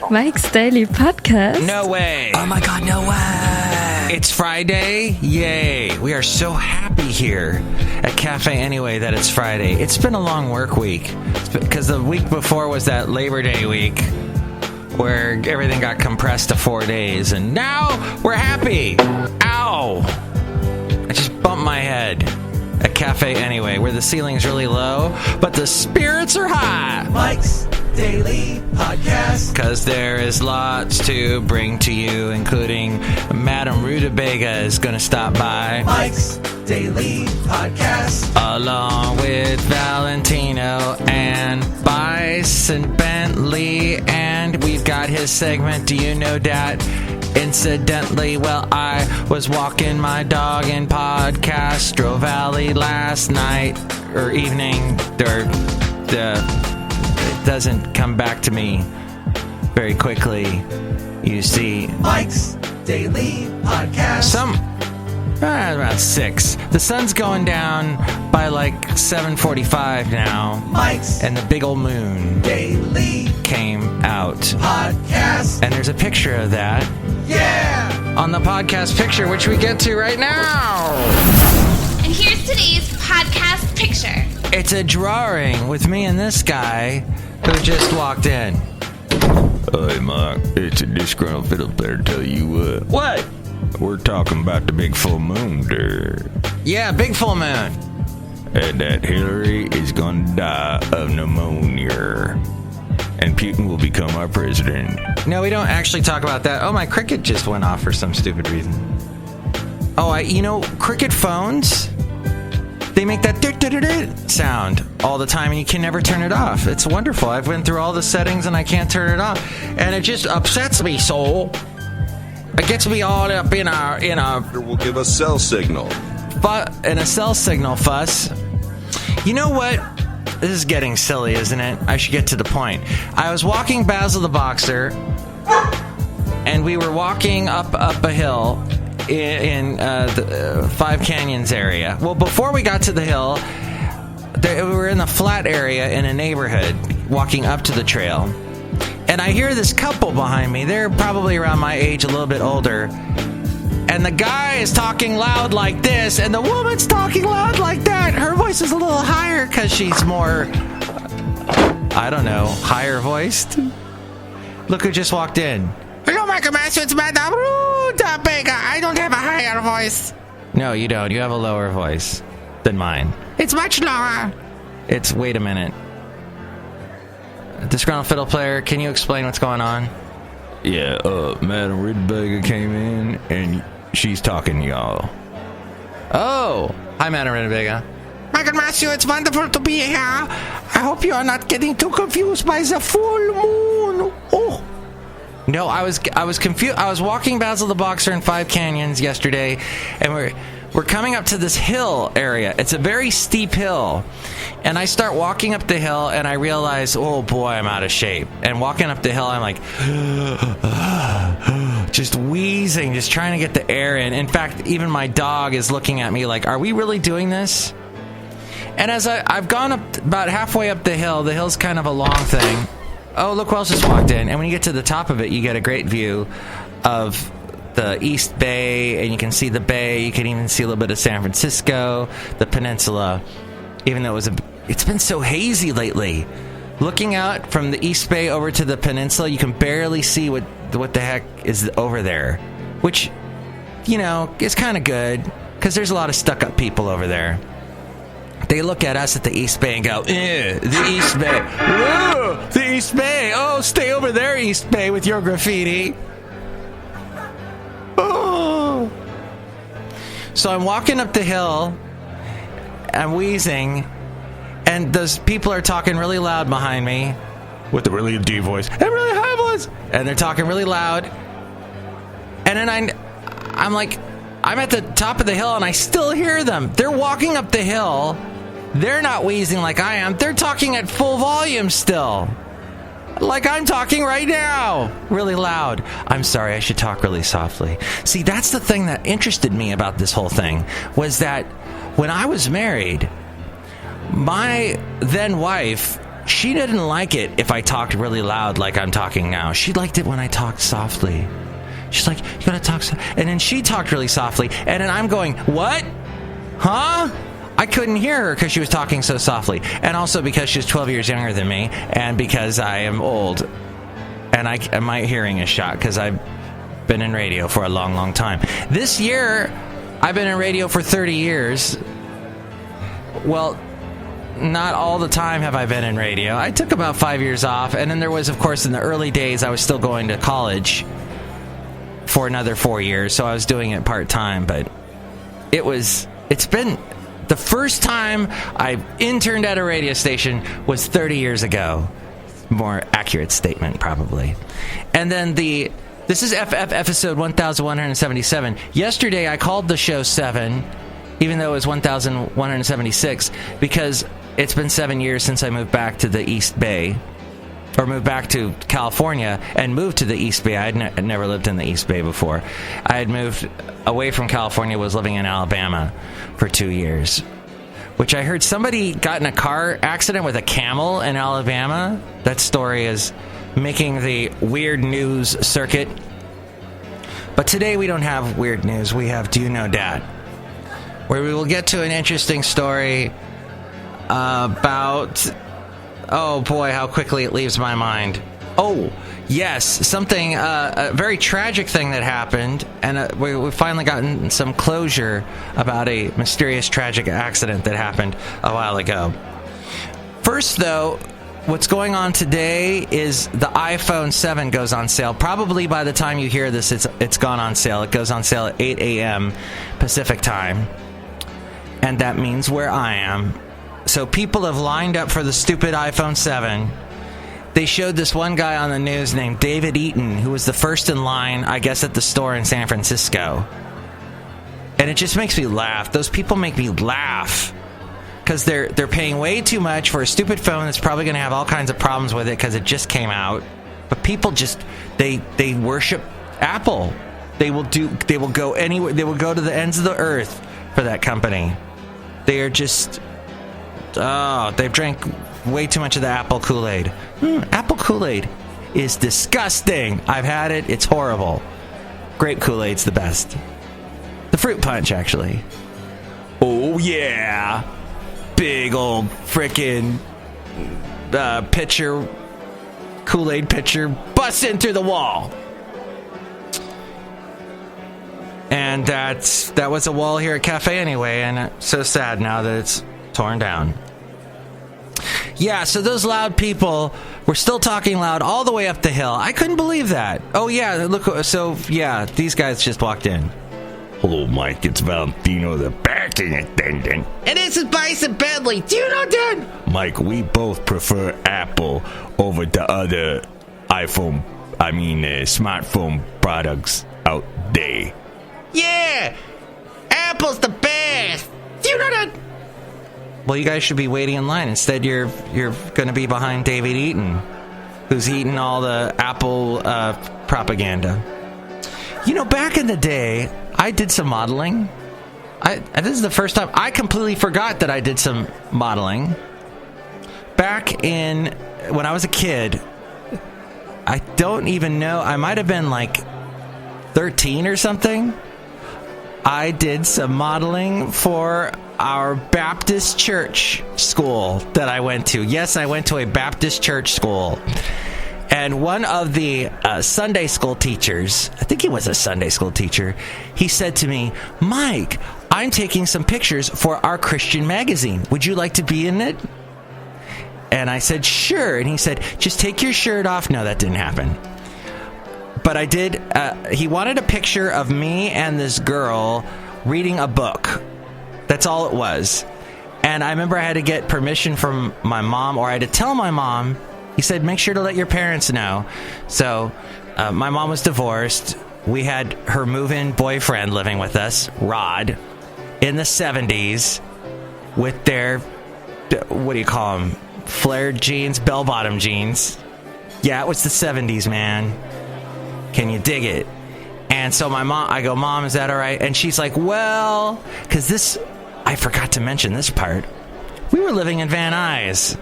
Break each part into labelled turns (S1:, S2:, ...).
S1: Mike's Daily Podcast.
S2: No way.
S3: Oh my God, no way.
S2: It's Friday. Yay. We are so happy here at Cafe Anyway that it's Friday. It's been a long work week because the week before was that Labor Day week where everything got compressed to 4 days. And now we're happy. Ow. I just bumped my head at Cafe Anyway where the ceiling's really low, but the spirits are high.
S3: Mike's Daily Podcast.
S2: Because there is lots to bring to you, including Madame Rootabega is going to stop by.
S3: Mike's Daily Podcast.
S2: Along with Valentino and Bison Bentley. And we've got his segment, Do You Know Dat? Incidentally, well, I was walking my dog in Podcastro Valley last night, or evening, it doesn't come back to me very quickly, you see.
S3: Mike's Daily Podcast.
S2: About 6. The sun's going down by like 7:45 now.
S3: Mike's
S2: and the big old moon
S3: Daily
S2: came out.
S3: Podcast.
S2: And there's a picture of that.
S3: Yeah!
S2: On the podcast picture, which we get to right now.
S4: And here's today's podcast picture.
S2: It's a drawing with me and this guy who just walked in.
S5: Hey, Mike, it's a disgruntled fiddle player. Tell you what.
S2: What?
S5: We're talking about the big full moon there.
S2: Yeah, big full moon.
S5: And that Hillary is gonna die of pneumonia. And Putin will become our president.
S2: No, we don't actually talk about that. Oh, my Cricket just went off for some stupid reason. Oh, Cricket phones, they make that sound all the time, and you can never turn it off. It's wonderful. I've been through all the settings, and I can't turn it off. And it just upsets me so. It gets me all up in a
S6: We'll give a cell signal.
S2: in a cell signal fuss. You know what? This is getting silly, isn't it? I should get to the point. I was walking Basil the Boxer, and we were walking up a hill in the Five Canyons area. Well, before we got to the hill, we were in the flat area in a neighborhood, walking up to the trail. And I hear this couple behind me. They're probably around my age, a little bit older. And the guy is talking loud like this, and the woman's talking loud like that. Her voice is a little higher because she's more, I don't know, higher voiced. Look who just walked in. Hello, Michael Master, it's Madame Rootabega. I don't have a higher voice. No, you don't. You have a lower voice than mine. It's much lower. Wait a minute. Disgruntled fiddle player, can you explain what's going on?
S5: Yeah, Madame Rootabega came in, and she's talking to y'all.
S2: Oh, hi, Madame Rootabega. Michael Matthew, it's wonderful to be here. I hope you are not getting too confused by the full moon. Oh. No, I was confused. I was walking Basil the Boxer in Five Canyons yesterday, and we're coming up to this hill area. It's a very steep hill. And I start walking up the hill, and I realize, oh boy, I'm out of shape. And walking up the hill, I'm like, just wheezing, just trying to get the air in. In fact, even my dog is looking at me like, are we really doing this? And as I've gone up about halfway up the hill's kind of a long thing. Oh, look who else just walked in. And when you get to the top of it, you get a great view of the East Bay, and you can see the bay. You can even see a little bit of San Francisco, the peninsula, even though it's been so hazy lately. Looking out from the East Bay over to the peninsula, you can barely see what the heck is over there, which, is kind of good because there's a lot of stuck-up people over there. They look at us at the East Bay and go, the East Bay. Whoa, the East Bay. Oh, stay over there, East Bay, with your graffiti. Oh. So I'm walking up the hill. I'm wheezing. And those people are talking really loud behind me. With a really deep voice. And really high voice. And they're talking really loud. And then I'm like, I'm at the top of the hill and I still hear them. They're walking up the hill. They're not wheezing like I am. They're talking at full volume still. Like I'm talking right now. Really loud. I'm sorry, I should talk really softly. See, that's the thing that interested me about this whole thing, was that when I was married, my then wife she didn't like it if I talked really loud like I'm talking now. She liked it when I talked softly. She's like, you gotta talk so. And then she talked really softly, and then I'm going, what? Huh? I couldn't hear her because she was talking so softly. And also because she's 12 years younger than me, and because I am old. And my hearing is shot because I've been in radio for a long, long time. This year, I've been in radio for 30 years. Well, not all the time have I been in radio. I took about 5 years off, and then there was, of course, in the early days, I was still going to college for another 4 years, so I was doing it part-time, but it's been... The first time I interned at a radio station was 30 years ago. More accurate statement, probably. And then this is episode 1177. Yesterday, I called the show 7, even though it was 1176, because it's been 7 years since I moved back to the East Bay, or moved back to California and moved to the East Bay. I had never lived in the East Bay before. I had moved away from California, was living in Alabama for 2 years, which I heard somebody got in a car accident with a camel in Alabama. That story is making the weird news circuit. But today we don't have weird news. We have Do You Know Dat, where we will get to an interesting story about... Oh boy, how quickly it leaves my mind. Oh, yes, something, a very tragic thing that happened, and we've finally gotten some closure about a mysterious tragic accident that happened a while ago. First, though, what's going on today is the iPhone 7 goes on sale. Probably by the time you hear this, it's gone on sale. It goes on sale at 8 a.m. Pacific time, and that means where I am. So people have lined up for the stupid iPhone 7. They showed this one guy on the news named David Eaton, who was the first in line, I guess, at the store in San Francisco. And it just makes me laugh. Those people make me laugh. Because they're paying way too much for a stupid phone that's probably going to have all kinds of problems with it because it just came out. But people just, they worship Apple. They will go anywhere. They will go to the ends of the earth for that company. They are just... Oh, they've drank way too much of the Apple Kool-Aid. Apple Kool-Aid is disgusting. I've had it. It's horrible. Grape Kool-Aid's the best. The fruit punch, actually. Oh, yeah. Big old frickin' pitcher, Kool-Aid pitcher, busting through the wall. And that was a wall here at Cafe anyway, and it's so sad now that it's torn down. Yeah, so those loud people were still talking loud all the way up the hill. I couldn't believe that. Oh, yeah, look, so, yeah, these guys just walked in.
S5: Hello, Mike, it's Valentino, the parking attendant.
S2: And this is Bison Bentley. Do you know that?
S5: Mike, we both prefer Apple over the other smartphone products out there.
S2: Yeah, Apple's the best. Do you know that? Well, you guys should be waiting in line. Instead, you're going to be behind David Eaton, who's eating all the Apple propaganda. You know, back in the day, I did some modeling. This is the first time I completely forgot that I did some modeling. Back when I was a kid, I don't even know. I might have been like 13 or something. I did some modeling for our Baptist church school that I went to. Yes, I went to a Baptist church school. And one of the Sunday school teachers, I think he was a Sunday school teacher, he said to me, Mike, I'm taking some pictures for our Christian magazine. Would you like to be in it? And I said, sure. And he said, just take your shirt off. No, that didn't happen. But I did. He wanted a picture of me and this girl reading a book. That's all it was. And I remember I had to get permission from my mom, or I had to tell my mom. He said, make sure to let your parents know. So my mom was divorced. We had her move-in boyfriend living with us, Rod, in the 70s with their, what do you call them, flared jeans, bell-bottom jeans. Yeah, it was the 70s, man. Can you dig it? And so I go, Mom, is that all right? And she's like, well, because I forgot to mention this part. We were living in Van Nuys.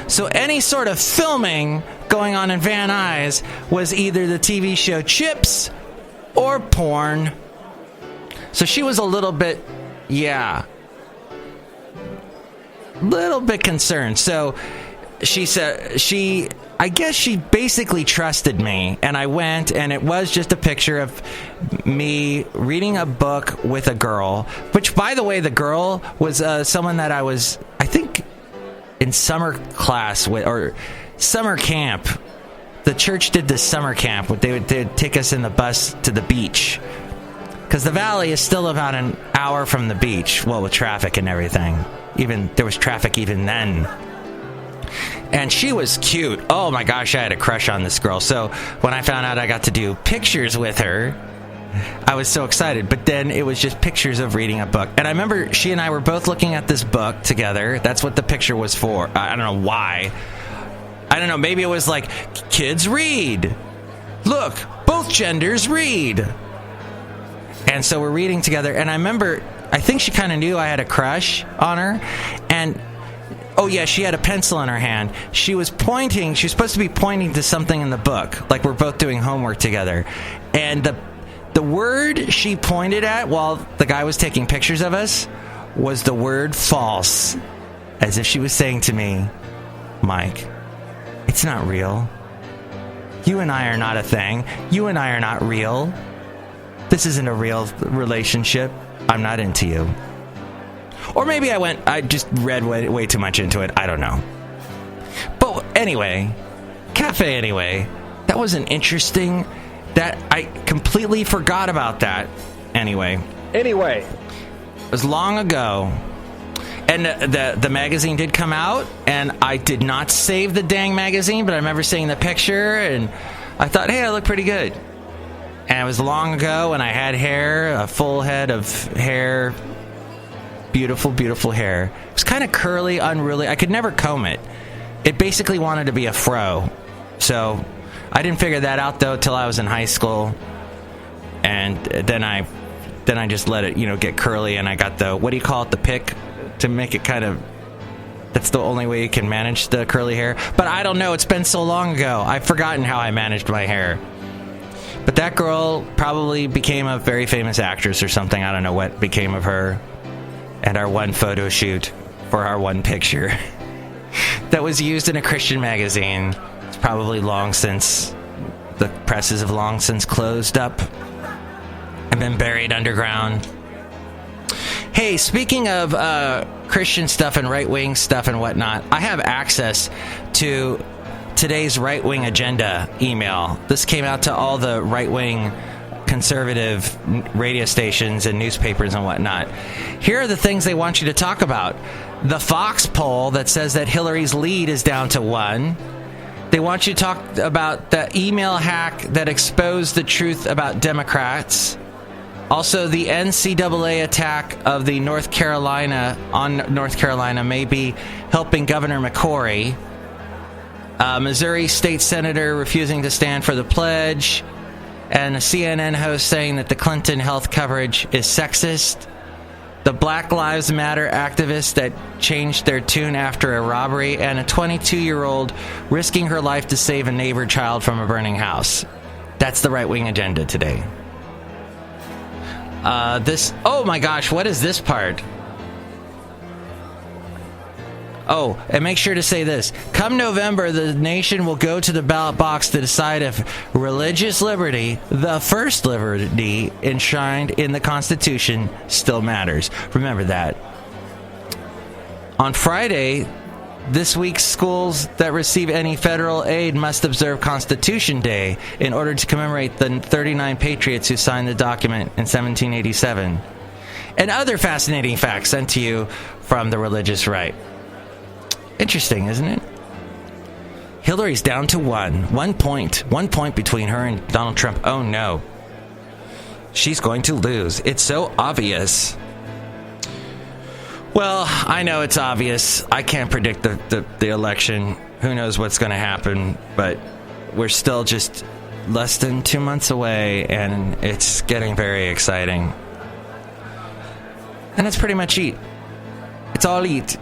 S2: So any sort of filming going on in Van Nuys was either the TV show Chips or porn. So she was a little bit, little bit concerned. So she said I guess she basically trusted me, and I went, and it was just a picture of me reading a book with a girl, which, by the way, the girl was someone that I was, I think, in summer class with, or summer camp. The church did this summer camp. They'd take us in the bus to the beach, because the valley is still about an hour from the beach, well, with traffic and everything. Even there was traffic even then. And she was cute. Oh my gosh, I had a crush on this girl. So when I found out I got to do pictures with her, I was so excited. But then it was just pictures of reading a book. And I remember she and I were both looking at this book together. That's what the picture was for. I don't know why. I don't know. Maybe it was like, kids read. Look, both genders read. And so we're reading together. And I remember, I think she kind of knew I had a crush on her. And oh, yeah, she had a pencil in her hand. She was pointing. She was supposed to be pointing to something in the book, like we're both doing homework together. And the word she pointed at while the guy was taking pictures of us was the word false. As if she was saying to me, Mike, it's not real. You and I are not a thing. You and I are not real. This isn't a real relationship. I'm not into you. Or maybe I just read way too much into it. I don't know. But anyway, cafe anyway. That was an interesting, that I completely forgot about that. Anyway. It was long ago. And the magazine did come out, and I did not save the dang magazine, but I remember seeing the picture, and I thought, hey, I look pretty good. And it was long ago, and I had hair, a full head of hair. Beautiful, beautiful hair. It was kind of curly, unruly. I could never comb it. It basically wanted to be a fro. So I didn't figure that out, though, till I was in high school. And then I just let it, get curly, and I got the, what do you call it, the pick, to make it kind of, that's the only way you can manage the curly hair. But I don't know. It's been so long ago. I've forgotten how I managed my hair. But that girl probably became a very famous actress or something. I don't know what became of her. And our one photo shoot for our one picture that was used in a Christian magazine. It's probably long since, the presses have long since closed up and been buried underground. Hey, speaking of Christian stuff and right-wing stuff and whatnot, I have access to today's right-wing agenda email. This came out to all the right-wing conservative radio stations and newspapers and whatnot. Here are the things they want you to talk about. The Fox poll that says that Hillary's lead is down to 1. They want you to talk about the email hack that exposed the truth about Democrats. Also, the NCAA attack of the North Carolina may be helping Governor McCrory. Missouri state senator refusing to stand for the pledge. And a CNN host saying that the Clinton health coverage is sexist. The Black Lives Matter activists that changed their tune after a robbery. And a 22-year-old risking her life to save a neighbor child from a burning house. That's the right-wing agenda today. Oh my gosh, what is this part? Oh, and make sure to say this. Come November, the nation will go to the ballot box to decide if religious liberty, the first liberty enshrined in the Constitution, still matters. Remember that. On Friday, this week's schools that receive any federal aid must observe Constitution Day in order to commemorate the 39 patriots who signed the document in 1787. And other fascinating facts sent to you from the religious right. Interesting, isn't it? Hillary's down to 1. 1 point. 1 point between her and Donald Trump. Oh, no. She's going to lose. It's so obvious. Well, I know it's obvious. I can't predict the election. Who knows what's going to happen. But we're still just less than 2 months away, and it's getting very exciting. And that's pretty much it. It's all it.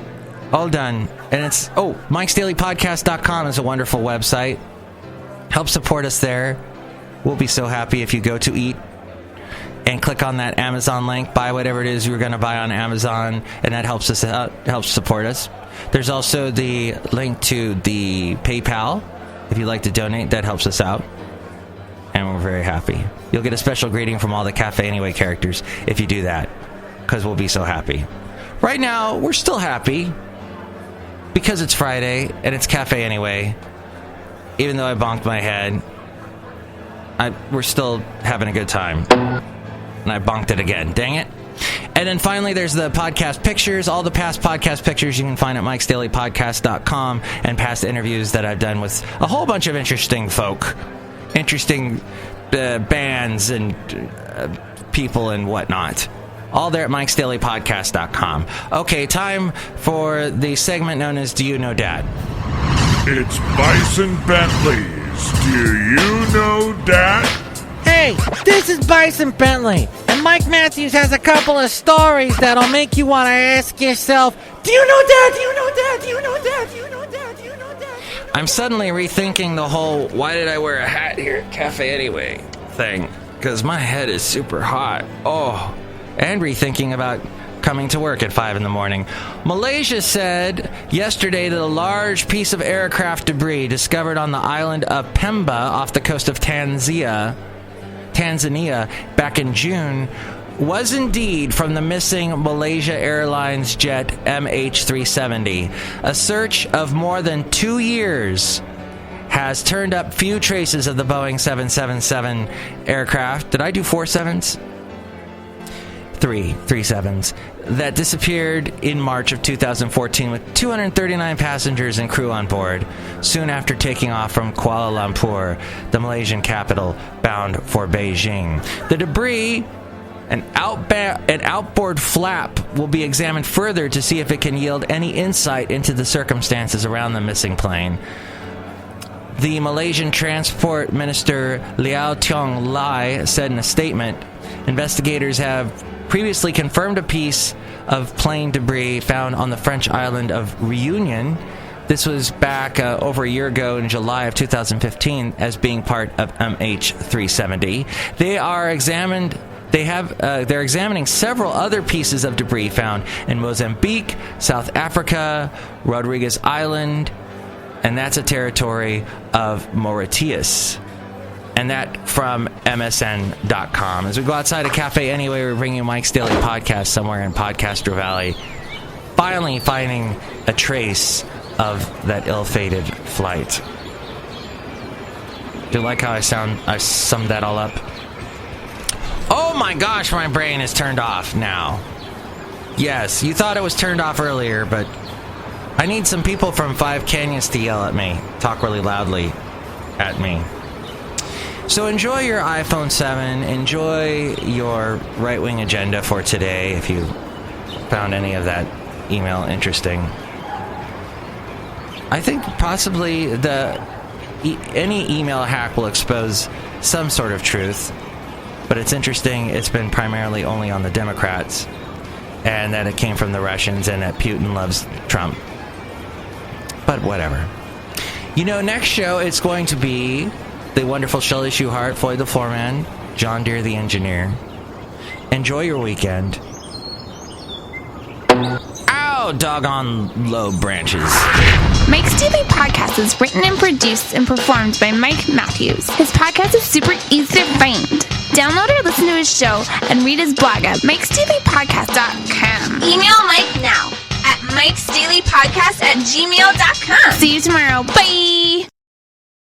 S2: All done. And it's, MIKEs-DAILY-PODCAST.com is a wonderful website. Help support us there. We'll be so happy if you go to eat and click on that Amazon link, buy whatever it is you're going to buy on Amazon, and that helps us out, helps support us. There's also the link to the PayPal. If you'd like to donate, that helps us out. And we're very happy. You'll get a special greeting from all the Cafe Anyway characters if you do that, because we'll be so happy. Right now, we're still happy because it's Friday and it's Cafe Anyway. Even though I bonked my head, we're still having a good time. And I bonked it again. Dang it. And then finally, there's the podcast pictures. All the past podcast pictures you can find at MIKEs-DAILY-PODCAST.com, and past interviews that I've done with a whole bunch of interesting folk. Interesting bands and people and whatnot. All there at MIKEs-DAILY-PODCAST.com. Okay, time for the segment known as Do You Know Dat?
S7: It's Bison Bentley's Do You Know Dat?
S8: Hey, this is Bison Bentley, and Mike Matthews has a couple of stories that'll make you want to ask yourself, do you know that? Do you know that? Do you know that? Do you know that? Do you know that?
S2: I'm suddenly rethinking the whole why did I wear a hat here at Cafe Anyway thing, because my head is super hot. Oh, and rethinking about coming to work at 5 in the morning. Malaysia said yesterday that a large piece of aircraft debris discovered on the island of Pemba off the coast of Tanzania back in June was indeed from the missing Malaysia Airlines jet MH370. A search of more than 2 years has turned up few traces of the Boeing 777 aircraft. Did I do 4 sevens? 3 sevens. That disappeared in March of 2014 with 239 passengers and crew on board, soon after taking off from Kuala Lumpur, the Malaysian capital, bound for Beijing. The debris, an outboard flap, will be examined further to see if it can yield any insight into the circumstances around the missing plane. The Malaysian Transport Minister Liao Tiong Lai said in a statement, investigators have previously confirmed a piece of plane debris found on the French island of Réunion. This was back over a year ago in July of 2015 as being part of MH370. They're examining several other pieces of debris found in Mozambique, South Africa, Rodriguez Island, and that's a territory of Mauritius. And that from MSN.com. As we go outside a Cafe Anyway, we're bringing you Mike's Daily Podcast somewhere in Podcaster Valley. Finally finding a trace of that ill-fated flight. Do you like how I summed that all up? Oh my gosh, my brain is turned off now. Yes, you thought it was turned off earlier, but I need some people from 5 Canyons to yell at me, talk really loudly at me. So enjoy your iPhone 7, enjoy your right-wing agenda for today, if you found any of that email interesting. I think possibly any email hack will expose some sort of truth, but it's interesting it's been primarily only on the Democrats, and that it came from the Russians, and that Putin loves Trump. But whatever. You know, next show it's going to be the wonderful Chely Shoehart, Floyd the Floorman, John Deere the engineer. Enjoy your weekend. Ow, doggone low branches.
S4: Mike's Daily Podcast is written and produced and performed by Mike Matthews. His podcast is super easy to find. Download or listen to his show and read his blog at MIKEs-DAILY-PODCAST.com. Email Mike now at MIKEs-DAILY-PODCAST@gmail.com. See you tomorrow. Bye!